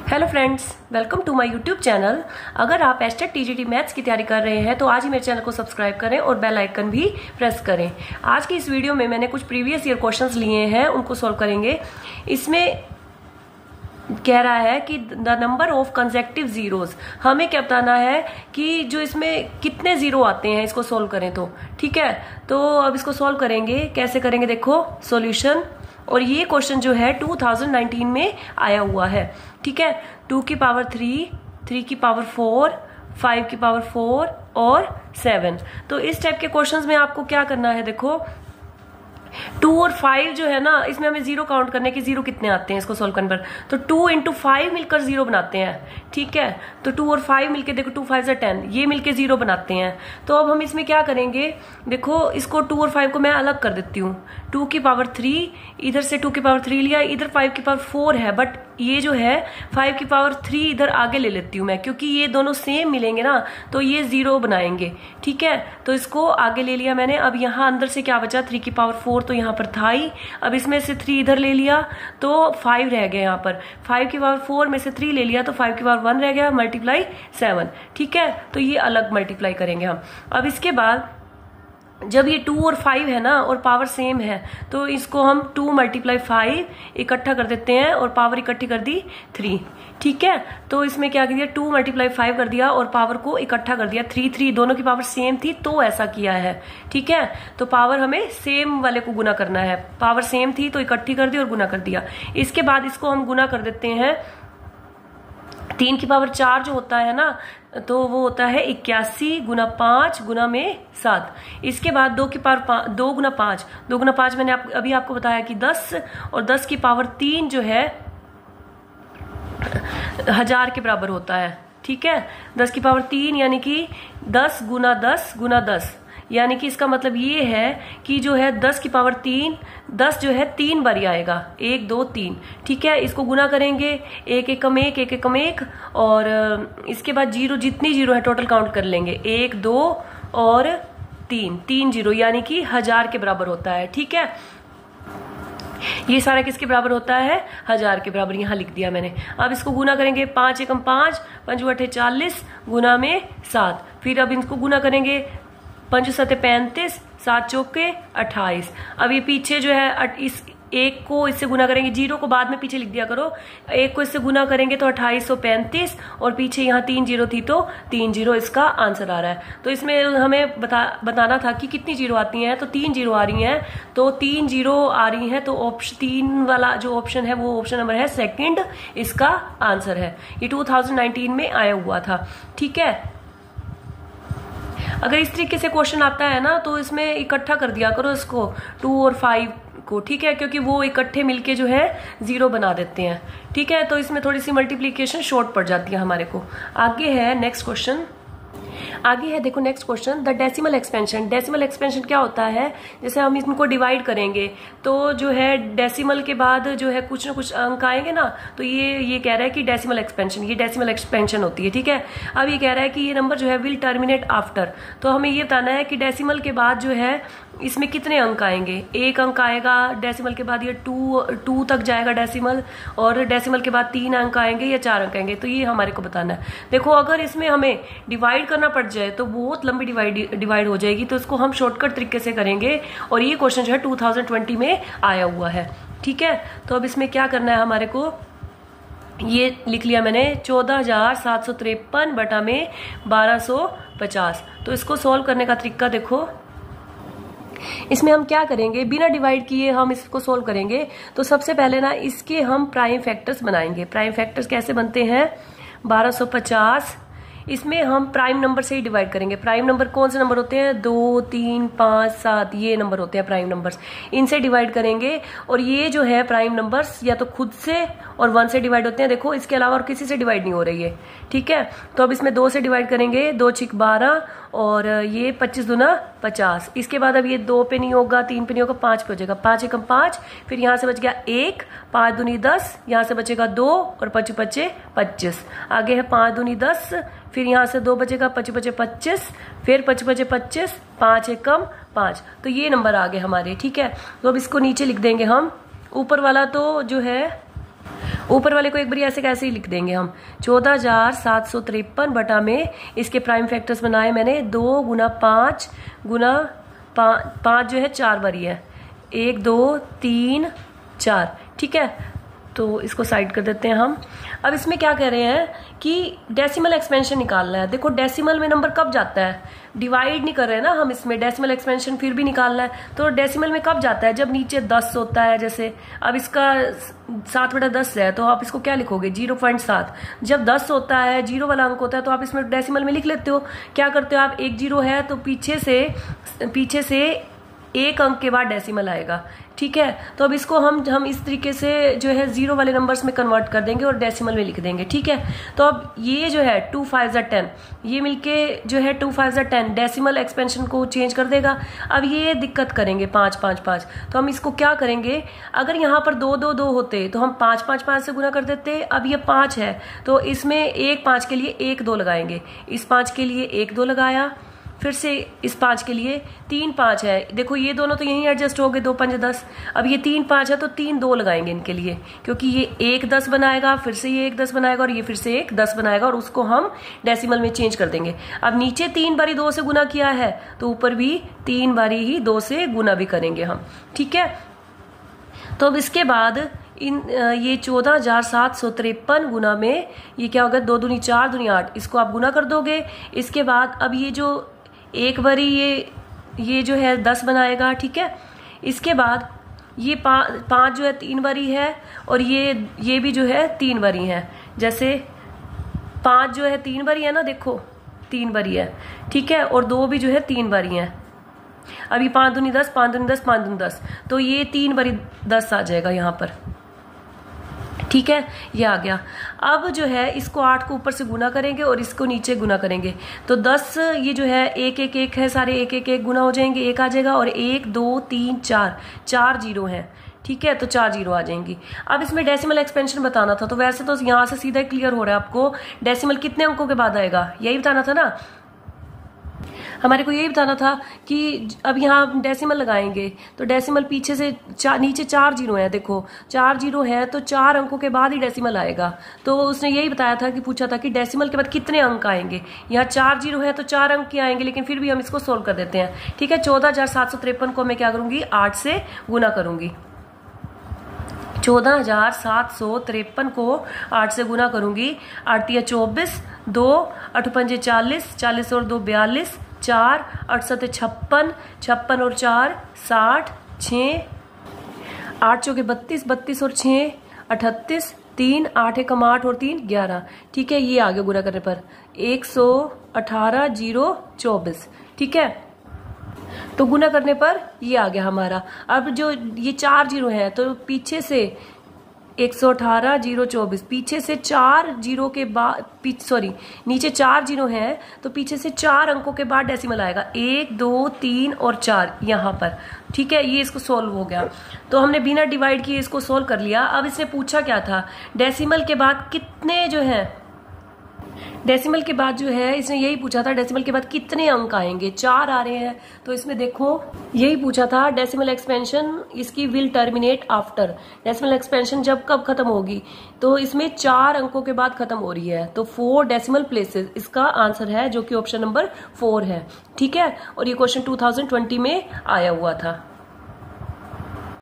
Hello friends, welcome to my YouTube channel. अगर आप HTET TGT maths की तैयारी कर रहे हैं तो आज ही मेरे चैनल को सब्सक्राइब करें और बेल आइकन भी प्रेस करें। आज की इस वीडियो में मैंने कुछ प्रीवियस ईयर क्वेश्चंस लिए हैं, उनको सॉल्व करेंगे। इसमें कह रहा है कि the number of consecutive zeros, हमें क्या बताना है कि जो इसमें कितने जीरो आते हैं, इसको सोल्व करें तो ठीक है। तो अब इसको सोल्व करेंगे, कैसे करेंगे देखो सॉल्यूशन। और ये क्वेश्चन जो है 2019 में आया हुआ है, ठीक है। 2 की पावर 3, 3 की पावर 4, 5 की पावर 4 और 7। तो इस टाइप के क्वेश्चंस में आपको क्या करना है, देखो 2 और 5 जो है ना, इसमें हमें जीरो काउंट करने के जीरो कितने आते हैं इसको सोल्व करने पर। तो 2 इंटू 5 मिलकर जीरो बनाते हैं, ठीक है। तो 2 और 5 मिलके देखो 2 5 10, ये मिलके जीरो बनाते हैं। तो अब हम इसमें क्या करेंगे, देखो इसको 2 और 5 को मैं अलग कर देती हूँ। 2 की पावर 3, इधर से 2 की पावर 3 लिया, इधर 5 की पावर 4 है, बट ये जो है 5 की पावर 3 इधर आगे ले लेती हूँ मैं, क्योंकि ये दोनों सेम मिलेंगे ना तो ये जीरो बनाएंगे, ठीक है। तो इसको आगे ले लिया मैंने। अब यहाँ अंदर से क्या बचा, 3 की पावर 4 तो यहाँ पर था ही। अब इसमें से 3 इधर ले लिया तो 5 रह गए यहाँ पर। 5 की पावर 4 में से 3 ले लिया तो 5 की पावर 1 रह गया, मल्टीप्लाई 7, ठीक है। तो ये अलग मल्टीप्लाई करेंगे हम। अब इसके बाद जब ये 2 और 5 है ना और पावर सेम है तो इसको हम 2 मल्टीप्लाई 5 इकट्ठा कर देते हैं और पावर इकट्ठी कर दी 3, ठीक है। तो इसमें क्या कर दिया, 2 मल्टीप्लाई 5 कर दिया और पावर को इकट्ठा कर दिया 3 3, दोनों की पावर सेम थी तो ऐसा किया है, ठीक है। तो पावर हमें सेम वाले को गुना करना है, पावर सेम थी तो इकट्ठी कर दी और गुना कर दिया। इसके बाद इसको हम गुना कर देते हैं। 3 की पावर 4 जो होता है ना, तो वो होता है 81 गुना 5 गुना में 7। इसके बाद 2 की पावर 2 गुना 5, 2 गुना 5 मैंने अभी आपको बताया कि 10, और 10 की पावर 3 जो है 1000 के बराबर होता है, ठीक है। 10 की पावर 3 यानी कि 10 गुना 10 गुना 10, यानी कि इसका मतलब ये है कि जो है 10 की पावर 3, 10 जो है 3 बारी आएगा, 1 2 3, ठीक है। इसको गुना करेंगे, 1 1 कम 1, 1 1 कम 1, और इसके बाद जीरो, जितनी जीरो है टोटल काउंट कर लेंगे, 1 2 और 3 जीरो, यानी कि 1000 के बराबर होता है, ठीक है। ये सारा किसके बराबर होता है, 1000 के बराबर, यहां लिख दिया मैंने। अब इसको गुना करेंगे, 5 एकम 5, 5 8 40 गुना में 7। फिर अब इनको गुना करेंगे, 5 7 35, 7 चौके 28। अब ये पीछे जो है इस एक को इससे गुना करेंगे, जीरो को बाद में पीछे लिख दिया करो, एक को इससे गुना करेंगे तो 2835, और पीछे यहाँ 3 जीरो थी तो 3 जीरो इसका आंसर आ रहा है। तो इसमें हमें बताना था कि कितनी जीरो आती हैं, तो 3 जीरो आ रही हैं। तो 3 जीरो आ रही हैं तो ऑप्शन 3 वाला जो ऑप्शन है वो ऑप्शन नंबर है सेकंड, इसका आंसर है। ये 2019 में आया हुआ था, ठीक है। अगर इस तरीके से क्वेश्चन आता है ना तो इसमें इकट्ठा कर दिया करो इसको, 2 और 5 को, ठीक है, क्योंकि वो इकट्ठे मिलके जो है जीरो बना देते हैं, ठीक है। तो इसमें थोड़ी सी मल्टीप्लीकेशन शॉर्ट पड़ जाती है हमारे को। आगे है नेक्स्ट क्वेश्चन, आगे है देखो next question, the decimal expansion. Decimal expansion क्या होता है, जैसे हम इनको डिवाइड करेंगे तो जो है डेसिमल के बाद जो है कुछ ना कुछ अंक आएंगे ना, तो ये कह रहा है कि डेसिमल एक्सपेंशन, ये डेसिमल एक्सपेंशन होती है, ठीक है। अब ये कह रहा है कि ये नंबर जो है विल टर्मिनेट आफ्टर, तो हमें ये बताना है कि डेसिमल के बाद जो है इसमें कितने अंक आएंगे। 1 अंक आएगा डेसिमल के बाद, ये 2 तक जाएगा डेसिमल, और डेसिमल के बाद 3 अंक आएंगे या 4 अंक आएंगे, तो ये हमारे को बताना है। देखो अगर इसमें हमें डिवाइड करना पड़ जाए तो बहुत लंबी डिवाइड हो जाएगी, तो इसको हम शॉर्टकट तरीके से करेंगे। और ये क्वेश्चन जो है 2020 में आया हुआ है, ठीक है। तो अब इसमें क्या करना है हमारे को, ये लिख लिया मैंने 14,753 बटा में 1250। तो इसको सॉल्व करने का तरीका देखो, इसमें हम क्या करेंगे, बिना डिवाइड किए हम इसको सोल्व करेंगे। तो सबसे पहले ना इसके हम प्राइम फैक्टर्स बनाएंगे। प्राइम फैक्टर्स कैसे बनते हैं, 1250, इसमें हम प्राइम नंबर से ही डिवाइड करेंगे। प्राइम नंबर कौन से नंबर होते हैं, 2 3 5 7, ये नंबर होते हैं प्राइम नंबर्स, इनसे डिवाइड करेंगे। और ये जो है प्राइम नंबर्स या तो खुद से और 1 से डिवाइड होते हैं, देखो इसके अलावा और किसी से डिवाइड नहीं हो रही है, ठीक है। तो अब इसमें 2 से डिवाइड करेंगे, 2 6 12, और ये 25 दूना 50। इसके बाद अब ये 2 पे नहीं होगा, 3 पे नहीं होगा, 5 पे हो जाएगा, 5 एकम 5, फिर यहाँ से बच गया 1, 5 दूनी 10, यहाँ से बचेगा 2, और 5 बचे 25। आगे है 5 दूनी 10, फिर यहाँ से 2 बचेगा, 5 बचे 25, फिर 5 बचे 25, 5 एकम 5। तो ये नंबर आ गए हमारे, ठीक है। तो अब इसको नीचे लिख देंगे हम। ऊपर वाला तो जो है ऊपर वाले को एक बार ऐसे कैसे ही लिख देंगे हम। 14,753 बटा में इसके प्राइम फैक्टर्स बनाए मैंने 2 गुना 5 गुना 5 जो है 4 बारी है, 1 2 3 4, ठीक है। तो इसको साइड कर देते हैं हम। अब इसमें क्या कह रहे हैं कि डेसिमल एक्सपेंशन निकालना है। देखो डेसिमल में नंबर कब जाता है, डिवाइड नहीं कर रहे हैं ना हम, इसमें डेसिमल एक्सपेंशन फिर भी निकालना है। तो डेसिमल में कब जाता है, जब नीचे 10 होता है। जैसे अब इसका 7/10 है तो आप इसको क्या लिखोगे 0.7। जब 10 होता है, 0 वाला अंक होता है, तो आप इसमें डेसिमल में लिख लेते हो। क्या करते हो आप, एक 0 है तो पीछे से एक अंक के बाद डेसिमल आएगा, ठीक है। तो अब इसको हम इस तरीके से जो है 0 वाले नंबर्स में कन्वर्ट कर देंगे और डेसिमल में लिख देंगे, ठीक है। तो अब ये जो है 2 5 10, ये मिलके जो है 2 5 10 डेसिमल एक्सपेंशन को चेंज कर देगा। अब ये दिक्कत करेंगे 5 5 5, तो हम इसको क्या करेंगे, अगर यहाँ पर 2 2 2 होते तो हम 5 5 5 से गुना कर देते। अब ये 5 है तो इसमें एक 5 के लिए 1 2 लगाएंगे, इस 5 के लिए 1 2 लगाया, फिर से इस 5 के लिए 3 5 है। देखो ये दोनों तो यहीं एडजस्ट हो गए, 2 5 10। अब ये 3 5 है तो 3 2 लगाएंगे इनके लिए, क्योंकि ये 1 10 बनाएगा, फिर से ये 1 10 बनाएगा और ये फिर से 1 10 बनाएगा, और उसको हम डेसिमल में चेंज कर देंगे। अब नीचे 3 बारी 2 से गुना किया है तो ऊपर भी 3 बारी ही 2 से गुना भी करेंगे हम, ठीक है। तो अब इसके बाद ये 14,753 गुना में ये क्या होगा, 2 दूनी 4 दूनी 8, इसको आप गुना कर दोगे। इसके बाद अब ये जो एक बारी ये जो है 10 बनाएगा, ठीक है। इसके बाद ये 5 जो है 3 बारी है, और ये भी जो है 3 बारी है। जैसे 5 जो है 3 बारी है ना, देखो 3 बारी है, ठीक है, और 2 भी जो है 3 बारी है। अभी 5 दूनी 10 5 दूनी 10 5 दूनी 10, तो ये 3 बारी 10 आ जाएगा यहाँ पर, ठीक है, ये आ गया। अब जो है इसको 8 को ऊपर से गुना करेंगे और इसको नीचे गुना करेंगे, तो 10 ये जो है 1 1 1 है, सारे 1 1 1 गुना हो जाएंगे, 1 आ जाएगा, और 1 2 3 4 जीरो है, ठीक है, तो 4 जीरो आ जाएंगी। अब इसमें डेसिमल एक्सपेंशन बताना था, तो वैसे तो यहाँ से सीधा क्लियर हो रहा है आपको, डेसिमल कितने अंकों के बाद आएगा यही बताना था ना, हमारे को यही बताना था कि अब यहाँ डेसिमल लगाएंगे तो डेसिमल पीछे से नीचे 4 जीरो है, देखो 4 जीरो है तो 4 अंकों के बाद ही डेसिमल आएगा। तो उसने यही बताया था कि पूछा था कि डेसिमल के बाद कितने अंक आएंगे, यहाँ 4 जीरो है तो 4 अंक ही आएंगे, लेकिन फिर भी हम इसको सोल्व कर देते हैं, ठीक है। 14,753 को मैं क्या करूंगी 8 से गुना करूंगी, 14,753 को 8 से गुना करूंगी। 8 तिया 24, 2 8 पंजे 40, 40 और 2 42, 4 8 7 56, 56 और 4 60, 6 8 चौके 32, 32 और 6 38, 3 8 एकम 8 और 3 11, ठीक है। ये आगे गुना करने पर 118,024, ठीक है। तो गुना करने पर ये आ गया हमारा। अब जो ये 4 जीरो है तो पीछे से 118,024, पीछे से 4 जीरो के बाद नीचे 4 जीरो है तो पीछे से 4 अंकों के बाद डेसिमल आएगा, 1 2 3 और 4 यहाँ पर, ठीक है। ये इसको सोल्व हो गया, तो हमने बिना डिवाइड किए इसको सोल्व कर लिया। अब इसने पूछा क्या था, डेसिमल के बाद कितने जो है, डेसिमल के बाद जो है इसने यही पूछा था डेसिमल के बाद कितने अंक आएंगे, 4 आ रहे हैं। तो इसमें देखो यही पूछा था डेसिमल एक्सपेंशन इसकी will terminate after, decimal expansion जब कब खत्म होगी, तो इसमें 4 अंकों के बाद खत्म हो रही है, तो 4 डेसिमल प्लेसेस इसका आंसर है, जो कि ऑप्शन नंबर 4 है, ठीक है। और ये क्वेश्चन 2020 में आया हुआ था।